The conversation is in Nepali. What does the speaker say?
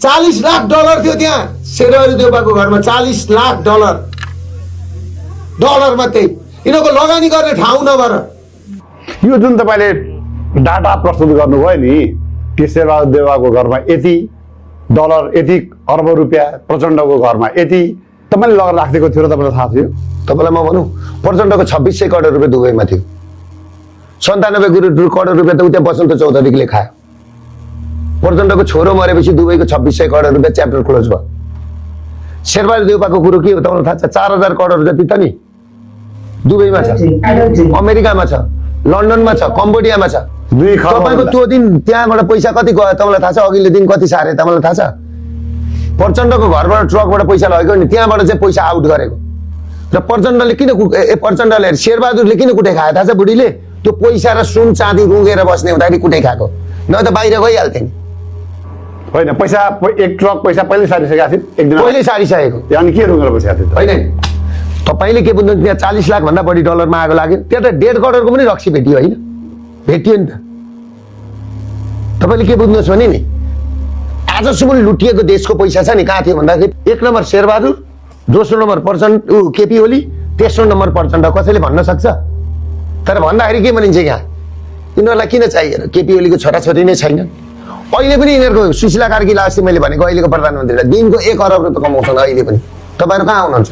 40 लाख डलर थियो त्यहाँ शेरबहादुर देउपाको घरमा। 40 लाख डलर मात्रै यिनीहरूको लगानी गर्ने ठाउँ नभएर। यो जुन तपाईँले डाटा प्रस्तुत गर्नुभयो नि कि शेरबहादुर देउवाको घरमा यति डलर, यति अर्ब रुपियाँ, प्रचण्डको घरमा यति, तपाईँले लगेर राखिदिएको थियो र तपाईँलाई थाहा थियो? तपाईँलाई म भनौँ, प्रचण्डको 2600 करोड रुपियाँ दुबईमा थियो। 97 करोड रुपियाँ त उता बसन्त चौधरीले खायो। प्रचण्डको छोरो मरेपछि दुबईको 2600 करोड रुपियाँ च्याप्टर क्लोज भयो। शेरबहादुर देउपाको कुरो के हो तपाईँलाई थाहा छ? 4000 करोड जति त नि दुबईमा छ, अमेरिकामा छ, लन्डनमा छ, कम्बोडियामा छ। तपाईँको त्यो दिन त्यहाँबाट पैसा कति गयो तपाईँलाई थाहा छ? अघिल्लो दिन कति सारे तपाईँलाई थाहा छ? प्रचण्डको घरबाट ट्रकबाट पैसा लगेको नि, त्यहाँबाट चाहिँ पैसा आउट गरेको। र प्रचण्डले किन प्रचण्डले शेरबहादुरले किन कुटे खायो थाहा छ? बुढीले त्यो पैसा र सुन चाँदी रुँगेर बस्ने हुँदाखेरि कुटे खाएको, न त बाहिर गइहाल्थ्यो नि। होइन, पैसा एक ट्रक पैसा पहिल्यै सारिसकेको थियो, एक दिन पहिल्यै सारिसकेको। अनि के रुँगेर बसेको थियो? होइन, तपाईँले के बुझ्नु, त्यहाँ 40 लाख भन्दा बढी डलरमा आगो लाग्यो। त्यहाँ त 1.5 करोडको पनि रक्सी भेटियो होइन? भेटियो नि त। तपाईँले के बुझ्नुहोस् भने नि, आजसम्म लुटिएको देशको पैसा छ नि कहाँ थियो भन्दाखेरि 1 नम्बर शेरबहादुर, दोस्रो नम्बर केपी ओली, तेस्रो नम्बर प्रचण्ड। कसैले भन्न सक्छ? तर भन्दाखेरि के भनिन्छ यहाँ, यिनीहरूलाई किन चाहियो? केपी ओलीको छोराछोरी नै छैन। अहिले पनि यिनीहरूको सुशीला कार्कीलाई अस्ति मैले भनेको अहिलेको प्रधानमन्त्रीलाई दिनको 1 अरब रुपियाँ कमाउँछन् अहिले पनि। तपाईँहरू कहाँ आउनुहुन्छ?